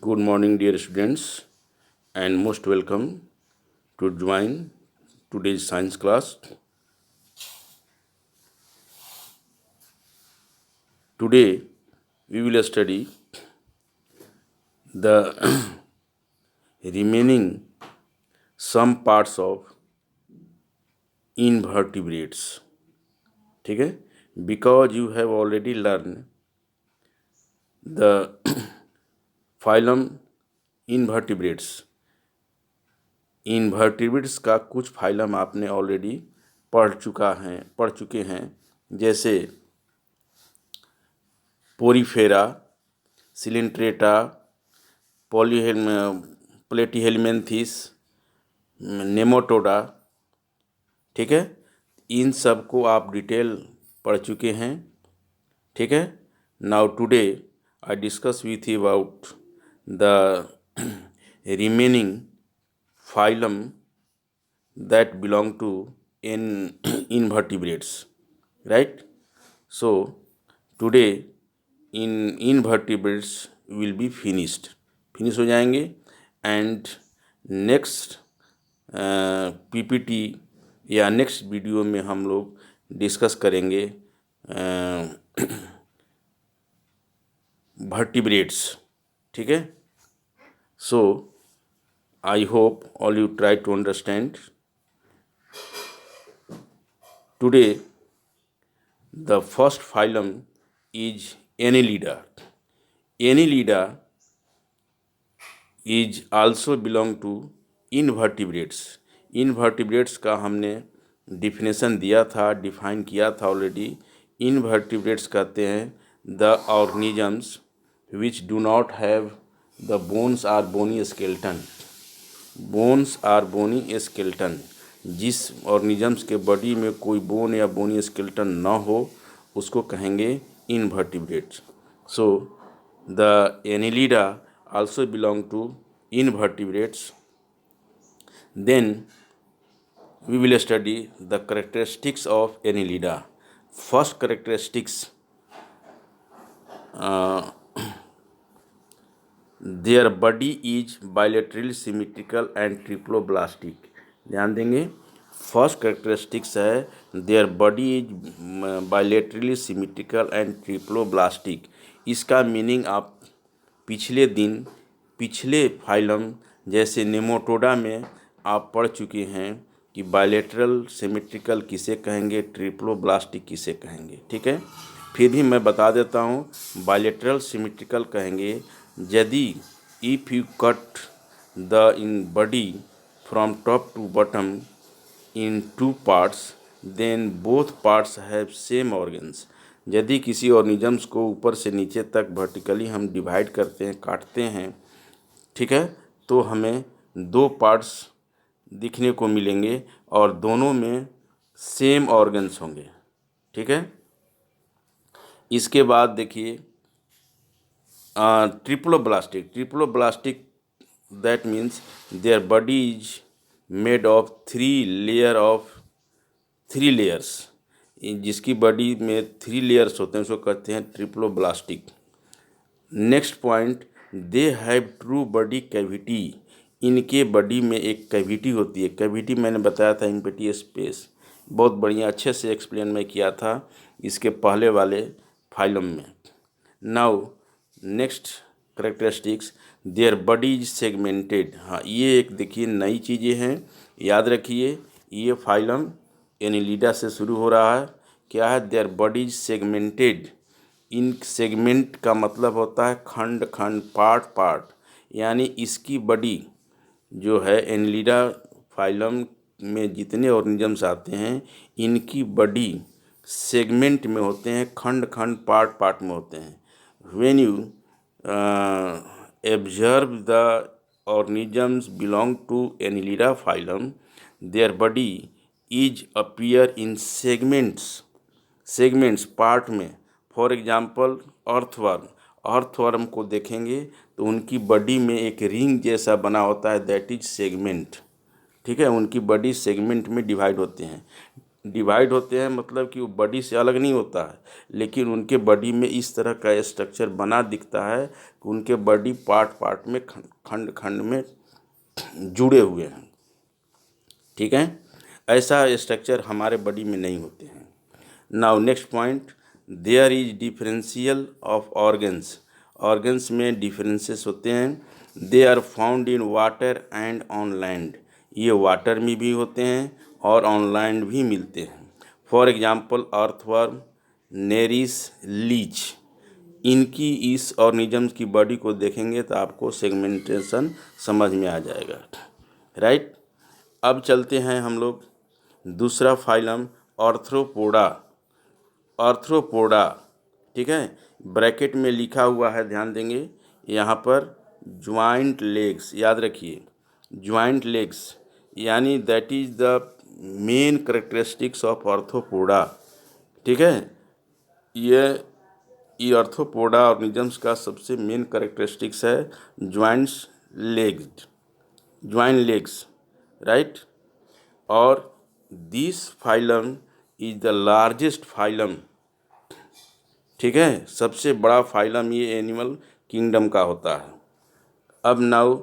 Good morning, dear students, and most welcome to join today's science class. Today, we will study the remaining some parts of invertebrates. ठीक है? Because you have already learned the phylum invertebrates. Invertebrates का कुछ phylum आपने already पढ़ चुके हैं, जैसे Porifera, Coelenterata, Platyhelminthes, Nematoda. ठीक है, इन सब को आप डिटेल पढ़ चुके हैं। ठीक है, now today I discuss with you about the remaining phylum that belong to invertebrates, right? So today in invertebrates will be finish हो जाएंगे, and next पीपीटी या नेक्स्ट वीडियो में हम लोग डिस्कस करेंगे वर्टिब्रेट्स। ठीक है, सो I hope all you try to understand. Today, the first phylum is Annelida. Annelida is also belong to invertebrates. Invertebrates का हमने डिफिनेशन दिया था, डिफाइन किया था ऑलरेडी। Invertebrates कहते हैं the organisms which do not have the bones or bony skeleton. Bones or bony skeleton, जिस organisms के बॉडी में कोई बोन या बोनी स्केल्टन ना हो उसको कहेंगे invertebrates. So the annelida also belong to invertebrates. Then we will study the characteristics of annelida. First characteristics, their body is bilaterally symmetrical and triploblastic. ध्यान देंगे, फर्स्ट करेक्टरिस्टिक्स है their body is bilaterally symmetrical and triploblastic. इसका meaning आप पिछले phylum जैसे Nematoda में आप पढ़ चुके हैं कि बायलेटरल सिमेट्रिकल किसे कहेंगे, ट्रिप्लोब्लास्टिक किसे कहेंगे। ठीक है, फिर भी मैं बता देता हूँ। बायलेटरल सिमेट्रिकल कहेंगे यदि if you cut the in body from top to bottom in two parts then both parts have same organs. यदि किसी ऑर्गेनिजम्स को ऊपर से नीचे तक वर्टिकली हम डिवाइड करते हैं, काटते हैं, ठीक है, तो हमें दो पार्ट्स दिखने को मिलेंगे और दोनों में सेम ऑर्गन्स होंगे। ठीक है, इसके बाद देखिए triploblastic that means their body is made of three layers। जिसकी बॉडी में 3 लेयर्स होते हैं उसको कहते हैं triploblastic. Next point, they have true body cavity. इनके बॉडी में एक कैविटी होती है। कैविटी मैंने बताया था एम्प्टी स्पेस, बहुत बढ़िया अच्छे से एक्सप्लेन मैं किया था इसके पहले वाले फाइलम में। Now next characteristics, their body is segmented. हाँ, ये एक देखिए नई चीज़ें हैं, याद रखिए। ये फाइलम एनिलिडा से शुरू हो रहा है। क्या है? Their body is segmented. In segment का मतलब होता है खंड खंड, पार्ट पार्ट, यानी इसकी बॉडी जो है एनिलिडा फाइलम में जितने ऑर्गेनिजम्स आते हैं इनकी बॉडी सेगमेंट में होते हैं, खंड खंड, पार्ट पार्ट में होते हैं। When you observe the organisms belong to Annelida phylum, their body is appear in segments part में। फॉर एग्जाम्पल अर्थवर्म को देखेंगे तो उनकी बॉडी में एक रिंग जैसा बना होता है, दैट इज सेगमेंट। ठीक है, उनकी बॉडी सेगमेंट में डिवाइड होते हैं। डिवाइड होते हैं मतलब कि वो बॉडी से अलग नहीं होता है, लेकिन उनके बॉडी में इस तरह का स्ट्रक्चर बना दिखता है कि उनके बॉडी पार्ट पार्ट में खंड खंड में जुड़े हुए हैं। ठीक है, ऐसा स्ट्रक्चर हमारे बॉडी में नहीं होते हैं। Now next point, there is differential of organs. Organs में डिफरेंसेस होते हैं। They are found in water and on land. ये वाटर में भी होते हैं और ऑन लैंड भी मिलते हैं। For example earthworm, nereis, leech. इनकी इस ऑर्गेनिजम्स की बॉडी को देखेंगे तो आपको सेगमेंटेशन समझ में आ जाएगा। राइट, अब चलते हैं हम लोग दूसरा फाइलम आर्थ्रोपोडा। आर्थ्रोपोडा, ठीक है, ब्रैकेट में लिखा हुआ है, ध्यान देंगे यहाँ पर ज्वाइंट लेग्स, याद रखिए ज्वाइंट लेग्स, यानी that is the main characteristics of arthropoda. ठीक है, ये आर्थ्रोपोडा ऑर्गेनिजम्स का सबसे मेन करेक्टरिस्टिक्स है ज्वाइंट लेग्स, राइट। और this phylum is the largest phylum. ठीक है, सबसे बड़ा फाइलम ये एनिमल किंगडम का होता है। अब now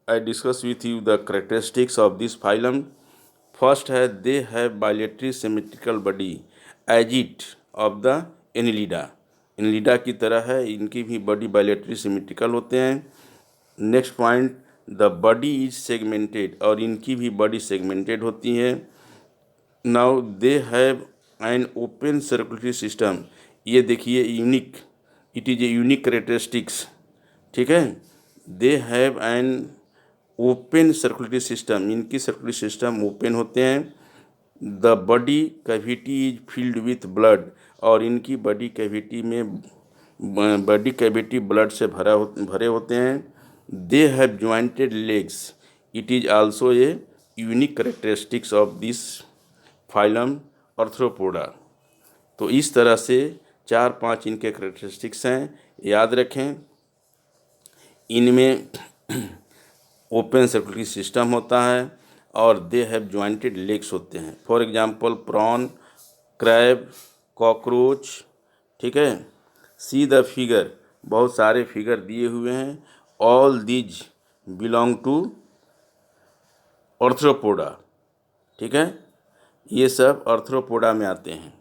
I discuss with you the characteristics of this phylum. First है, they have bilaterally symmetrical body as it of the Annelida. Annelida की तरह है, इनकी भी बॉडी बाइलेटरी सिमेट्रिकल होते हैं। Next point, the body is segmented, और इनकी भी बॉडी सेगमेंटेड होती है। Now they have an open circulatory system. ये देखिए unique, it is a unique characteristics. ठीक है, they have an open circulatory system, इनकी सर्कुलेटरी सिस्टम ओपन होते हैं। The body cavity is filled with blood, और इनकी बॉडी कैविटी में बॉडी कैविटी ब्लड से भरे होते हैं। They have jointed legs, it is also a unique characteristics of this phylum arthropoda. तो इस तरह से 4-5 इनके करेक्टरिस्टिक्स हैं, याद रखें। इनमें ओपन सर्कुलेटरी सिस्टम होता है और दे हैव ज्वाइंटेड लेग्स होते हैं। For example prawn, crab, cockroach. ठीक है, सी द फिगर, बहुत सारे फिगर दिए हुए हैं। All these belong to arthropoda. ठीक है, ये सब आर्थ्रोपोडा में आते हैं।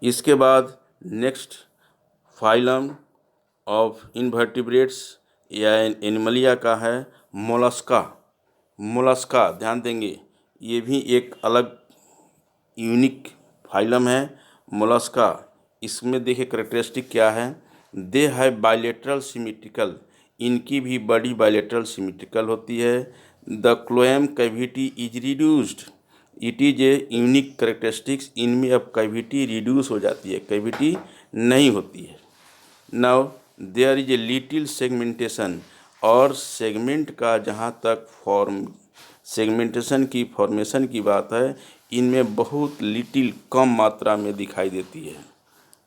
इसके बाद नेक्स्ट फाइलम ऑफ इनवर्टिब्रेट्स या एनिमलिया का है मोलस्का। मोलस्का, ध्यान देंगे, ये भी एक अलग यूनिक फाइलम है मोलस्का। इसमें देखिए करेक्टरिस्टिक क्या है, दे हैव बाइलेटरल सिमेट्रिकल, इनकी भी बॉडी बाइलेटरल सिमेट्रिकल होती है। The coelom cavity is reduced, it is a unique characteristics, इनमें अब कैविटी रिड्यूस हो जाती है, कैविटी नहीं होती है। Now there is a little segmentation, और सेगमेंट का जहाँ तक सेगमेंटेशन की फॉर्मेशन की बात है, इनमें बहुत लिटिल कम मात्रा में दिखाई देती है।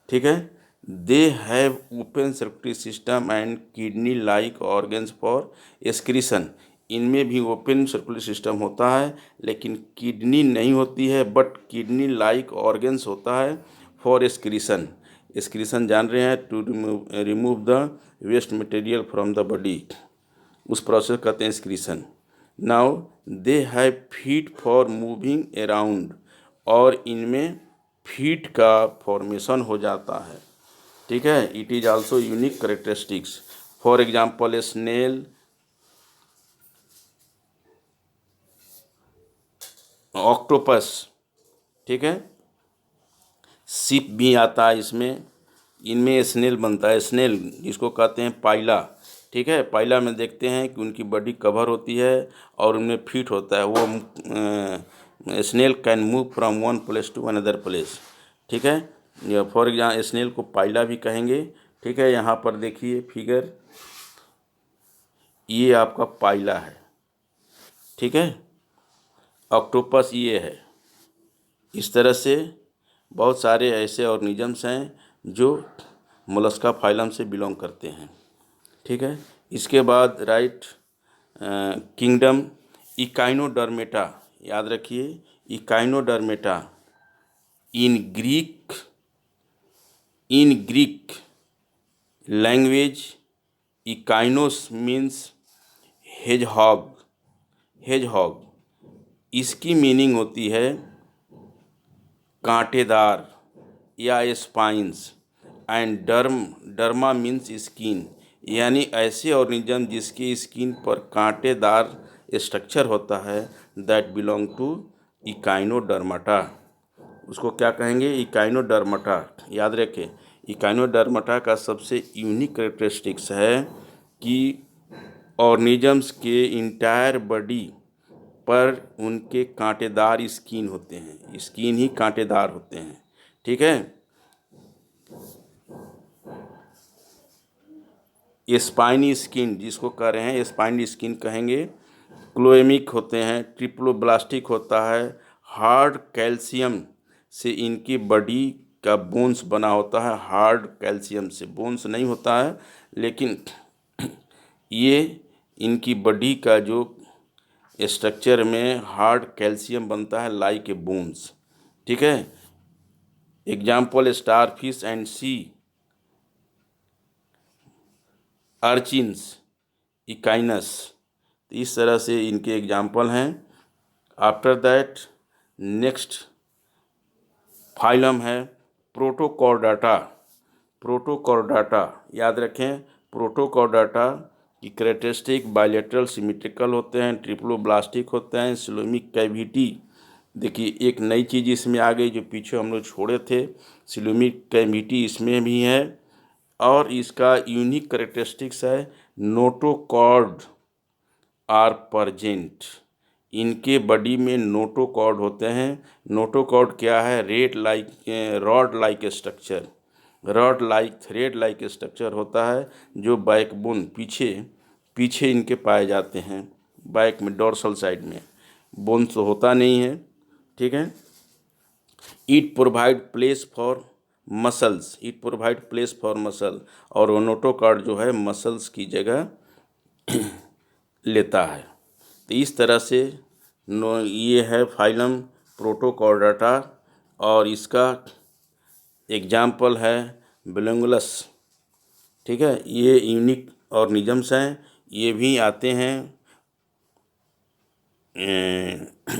ठीक है, they have open circulatory system and kidney like organs for excretion, इनमें भी ओपन सर्कुलेटरी सिस्टम होता है लेकिन किडनी नहीं होती है, बट किडनी लाइक ऑर्गन्स होता है फॉर एक्सक्रीशन। एक्सक्रीशन जान रहे हैं, to remove the waste material from the body, उस प्रोसेस कहते हैं excretion. Now they have feet for moving around, और इनमें फीट का फॉर्मेशन हो जाता है। ठीक है, it is also unique characteristics. For example a snail, octopus. ठीक है, सिप भी आता है इसमें, इनमें स्नेल बनता है, स्नेल जिसको कहते हैं पाइला। ठीक है, पाइला में देखते हैं कि उनकी बॉडी कवर होती है और उनमें फीट होता है, वो snail can move from one place to another place. ठीक है, फॉर एग्जाम्पल स्नेल को पाइला भी कहेंगे। ठीक है, यहाँ पर देखिए फिगर, ये आपका पाइला है। ठीक है, ऑक्टोपस ये है। इस तरह से बहुत सारे ऐसे ऑर्गेनिजम्स हैं जो मोलस्का फाइलम से बिलोंग करते हैं। ठीक है, इसके बाद राइट किंगडम, इकाइनोडर्मेटा, याद रखिए, Echinodermata in Greek language echinos means hedgehog. इसकी मीनिंग होती है कांटेदार या spines, and derma means skin, यानी ऐसे ऑर्गेनिज्म जिसकी स्किन पर कांटेदार स्ट्रक्चर होता है, दैट बिलोंग टू इकाइनोडर्माटा। उसको क्या कहेंगे? इकाइनोडर्माटा। याद रखें, इकाइनोडर्माटा का सबसे यूनिक कैरेक्टरिस्टिक्स है कि ऑर्गेनिजम्स के इंटायर बॉडी पर उनके कांटेदार स्किन होते हैं, स्किन ही कांटेदार होते हैं। ठीक है। स्पाइनी स्किन जिसको कह रहे हैं, स्पाइनी स्किन कहेंगे। क्लोएमिक होते हैं, ट्रिप्लोब्लास्टिक होता है। हार्ड कैल्शियम से इनकी बॉडी का बोन्स बना होता है, हार्ड कैल्शियम से, बोन्स नहीं होता है, लेकिन ये इनकी बॉडी का जो स्ट्रक्चर में हार्ड कैल्शियम बनता है, लाइक ए बोन्स। ठीक है। Example star fish and sea urchins echinus. तो इस तरह से इनके एग्जाम्पल हैं। आफ्टर दैट नेक्स्ट फाइलम है प्रोटोकॉर्डाटा। प्रोटोकॉर्डाटा याद रखें, प्रोटोकॉर्डाटा की कैरेक्टरिस्टिक बायलेटरल सिमेट्रिकल होते हैं, ट्रिप्लोब्लास्टिक होते हैं, सिलोमिक कैविटी। देखिए एक नई चीज़ इसमें आ गई जो पीछे हम लोग छोड़े थे, सिलोमिक कैविटी इसमें भी है। और इसका यूनिक कैरेक्टरिस्टिक्स है नोटोकॉर्ड आर प्रेजेंट। इनके बॉडी में नोटोकॉर्ड होते हैं। नोटोकॉर्ड क्या है? Rod like structure, rod like thread like structure होता है, जो बैकबोन पीछे इनके पाए जाते हैं, बैक में डोर्सल साइड में। बोन तो होता नहीं है। ठीक है। It provide place for muscles, और नोटोकॉर्ड जो है मसल्स की जगह लेता है। तो इस तरह से ये है फाइलम प्रोटोकॉर्डाटा, और इसका एग्जाम्पल है बेलुंगुलस। ठीक है। ये यूनिक ऑर्गेनिजम्स हैं, ये भी आते हैं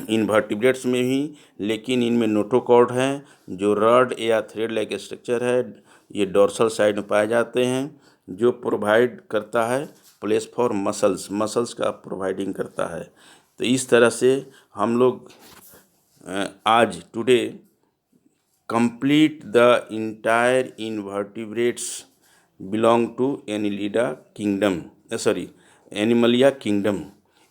इनवर्टिब्रेट्स में भी, लेकिन इनमें नोटोकॉर्ड है जो रॉड या थ्रेड लाइक स्ट्रक्चर है। ये डोर्सल साइड में पाए जाते हैं, जो प्रोवाइड करता है प्लेस फॉर मसल्स का प्रोवाइडिंग करता है। तो इस तरह से हम लोग आज today complete the entire invertebrates belong to annelida kingdom, animalia kingdom.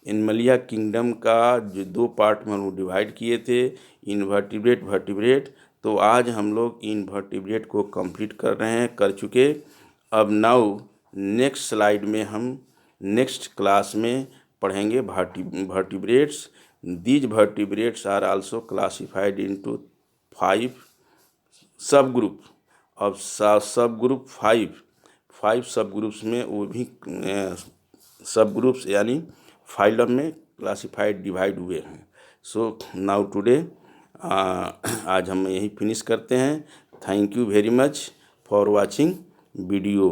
Animalia kingdom का जो दो पार्ट में हम लोग डिवाइड किए थे, इनवर्टिब्रेट, वर्टिब्रेट। तो आज हम लोग इनवर्टिब्रेट को कंप्लीट कर चुके। अब नाउ नेक्स्ट स्लाइड में हम नेक्स्ट क्लास में पढ़ेंगे vertebrates. These vertebrates are also classified into 5 sub group. अब सब ग्रुप 5 सब ग्रुप्स में, वो भी सब ग्रुप्स यानी फाइलम में क्लासिफाइड डिवाइड हुए हैं। सो नाउ टुडे आज हम यही फिनिश करते हैं। Thank you very much for watching video.